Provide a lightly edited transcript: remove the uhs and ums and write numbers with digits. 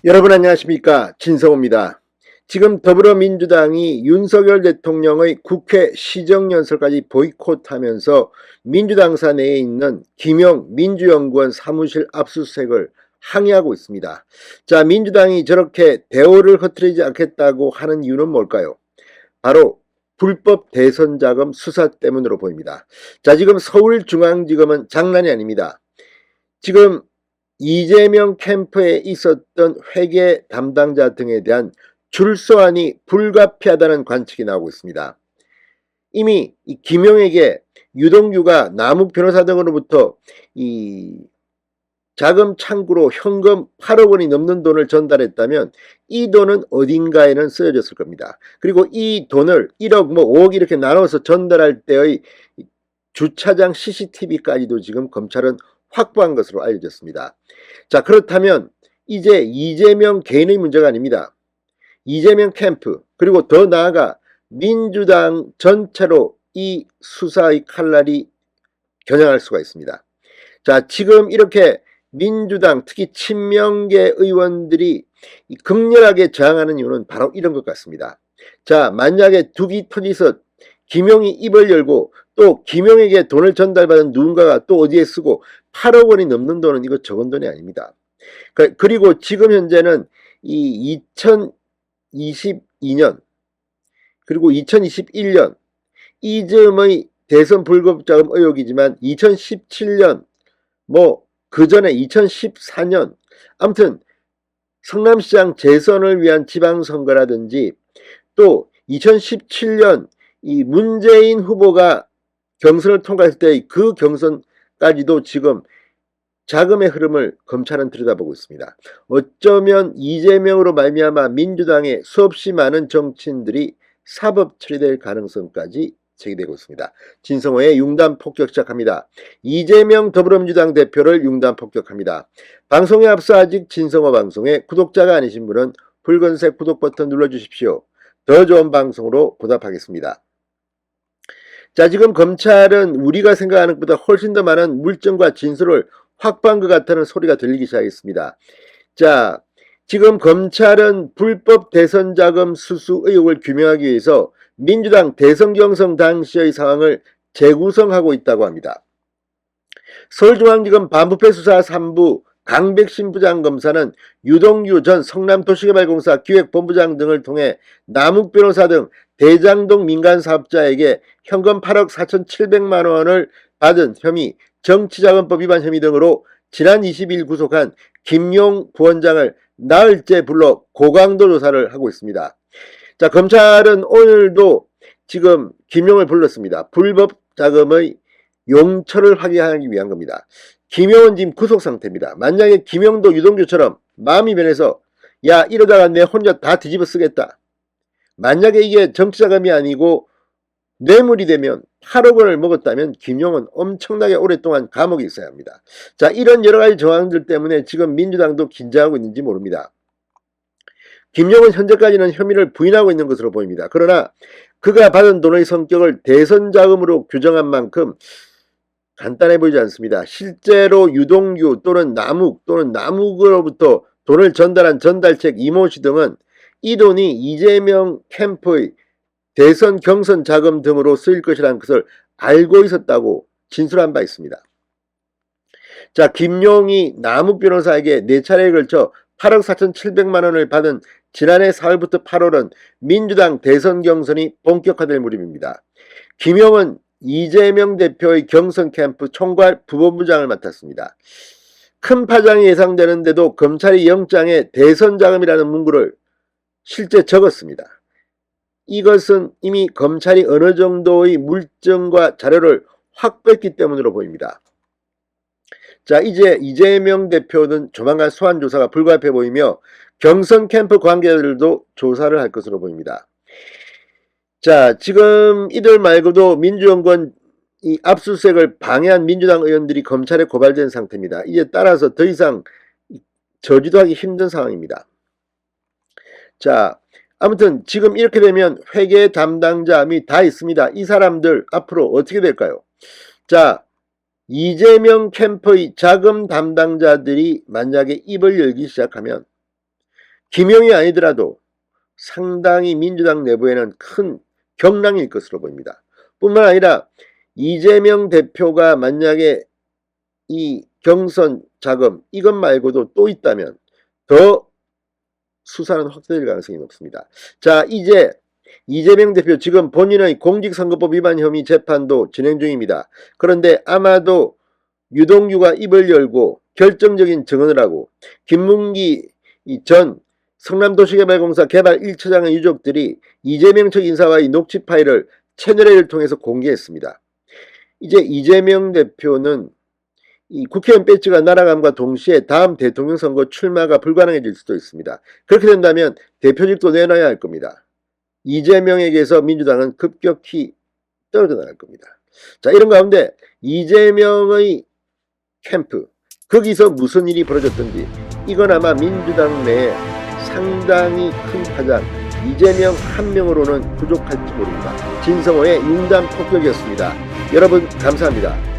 여러분 안녕하십니까, 진성호입니다. 지금 더불어민주당이 윤석열 대통령의 국회 시정연설까지 보이콧하면서 민주당사 내에 있는 김용 민주연구원 사무실 압수수색을 항의하고 있습니다. 자, 민주당이 저렇게 대오를 흐트리지 않겠다고 하는 이유는 뭘까요? 바로 불법 대선 자금 수사 때문으로 보입니다. 자, 지금 서울중앙지검은 장난이 아닙니다. 지금 이재명 캠프에 있었던 회계 담당자 등에 대한 출소안이 불가피하다는 관측이 나오고 있습니다. 이미 이 김용에게 유동규가 남욱 변호사 등으로부터 이 자금 창구로 현금 8억 원이 넘는 돈을 전달했다면 이 돈은 어딘가에는 쓰여졌을 겁니다. 그리고 이 돈을 1억 5억 이렇게 나눠서 전달할 때의 주차장 CCTV까지도 지금 검찰은 확보한 것으로 알려졌습니다. 자, 그렇다면 이제 이재명 개인의 문제가 아닙니다. 이재명 캠프, 그리고 더 나아가 민주당 전체로 이 수사의 칼날이 겨냥할 수가 있습니다. 자, 지금 이렇게 민주당, 특히 친명계 의원들이 극렬하게 저항하는 이유는 바로 이런 것 같습니다. 자, 만약에 둑이 터지듯 김용이 입을 열고 또 김용에게 돈을 전달받은 누군가가 또 어디에 쓰고 8억 원이 넘는 돈은 이거 적은 돈이 아닙니다. 그리고 지금 현재는 이 2022년 그리고 2021년 이즈음의 대선 불법 자금 의혹이지만 2017년 그 전에 2014년 아무튼 성남시장 재선을 위한 지방선거라든지 또 2017년 이 문재인 후보가 경선을 통과했을 때 그 경선까지도 지금 자금의 흐름을 검찰은 들여다보고 있습니다. 어쩌면 이재명으로 말미암아 민주당의 수없이 많은 정치인들이 사법 처리될 가능성까지 제기되고 있습니다. 진성호의 융단 폭격 시작합니다. 이재명 더불어민주당 대표를 융단 폭격합니다. 방송에 앞서 아직 진성호 방송에 구독자가 아니신 분은 붉은색 구독 버튼 눌러주십시오. 더 좋은 방송으로 보답하겠습니다. 자, 지금 검찰은 우리가 생각하는 것보다 훨씬 더 많은 물증과 진술을 확보한 것 같다는 소리가 들리기 시작했습니다. 자, 지금 검찰은 불법 대선 자금 수수 의혹을 규명하기 위해서 민주당 대선 경선 당시의 상황을 재구성하고 있다고 합니다. 서울중앙지검 반부패 수사 3부 강백신 부장검사는 유동규 전 성남도시개발공사 기획본부장 등을 통해 남욱 변호사 등 대장동 민간사업자에게 현금 8억 4,700만 원을 받은 혐의, 정치자금법 위반 혐의 등으로 지난 20일 구속한 김용 부원장을 나흘째 불러 고강도 조사를 하고 있습니다. 자, 검찰은 오늘도 지금 김용을 불렀습니다. 불법 자금의 용처를 확인하기 위한 겁니다. 김용은 지금 구속 상태입니다. 만약에 김용도 유동규처럼 마음이 변해서 야, 이러다가 내 혼자 다 뒤집어 쓰겠다. 만약에 이게 정치자금이 아니고 뇌물이 되면 8억 원을 먹었다면 김용은 엄청나게 오랫동안 감옥에 있어야 합니다. 자, 이런 여러 가지 정황들 때문에 지금 민주당도 긴장하고 있는지 모릅니다. 김용은 현재까지는 혐의를 부인하고 있는 것으로 보입니다. 그러나 그가 받은 돈의 성격을 대선 자금으로 규정한 만큼 간단해 보이지 않습니다. 실제로 유동규 또는 남욱으로부터 돈을 전달한 전달책 이모씨 등은 이 돈이 이재명 캠프의 대선 경선 자금 등으로 쓰일 것이라는 것을 알고 있었다고 진술한 바 있습니다. 자, 김용이 남욱 변호사에게 4차례에 걸쳐 8억 4,700만 원을 받은 지난해 4월부터 8월은 민주당 대선 경선이 본격화될 무렵입니다. 김용은 이재명 대표의 경선 캠프 총괄 부본부장을 맡았습니다. 큰 파장이 예상되는데도 검찰이 영장에 대선 자금이라는 문구를 실제 적었습니다. 이것은 이미 검찰이 어느 정도의 물증과 자료를 확보했기 때문으로 보입니다. 자, 이제 이재명 대표는 조만간 소환 조사가 불가피해 보이며 경선 캠프 관계자들도 조사를 할 것으로 보입니다. 자, 지금 이들 말고도 민주연구원 이 압수수색을 방해한 민주당 의원들이 검찰에 고발된 상태입니다. 이에 따라서 더 이상 저지도 하기 힘든 상황입니다. 자, 아무튼 지금 이렇게 되면 회계 담당자 및 다 있습니다. 이 사람들 앞으로 어떻게 될까요? 자, 이재명 캠프의 자금 담당자들이 만약에 입을 열기 시작하면 김용이 아니더라도 상당히 민주당 내부에는 큰 경랑일 것으로 보입니다. 뿐만 아니라 이재명 대표가 만약에 이 경선 자금 이것 말고도 또 있다면 더 수사는 확대될 가능성이 높습니다. 자, 이제 이재명 대표 지금 본인의 공직선거법 위반 혐의 재판도 진행 중입니다. 그런데 아마도 유동규가 입을 열고 결정적인 증언을 하고 김문기 전 성남도시개발공사 개발 1차장의 유족들이 이재명 측 인사와의 녹취 파일을 채널A를 통해서 공개했습니다. 이제 이재명 대표는 이 국회의원 배지가 날아감과 동시에 다음 대통령 선거 출마가 불가능해질 수도 있습니다. 그렇게 된다면 대표직도 내놔야 할 겁니다. 이재명에게서 민주당은 급격히 떨어져 나갈 겁니다. 자, 이런 가운데 이재명의 캠프, 거기서 무슨 일이 벌어졌던지 이건 아마 민주당 내에 상당히 큰 파장, 이재명 한 명으로는 부족할지 모릅니다. 진성호의 융단 폭격이었습니다. 여러분 감사합니다.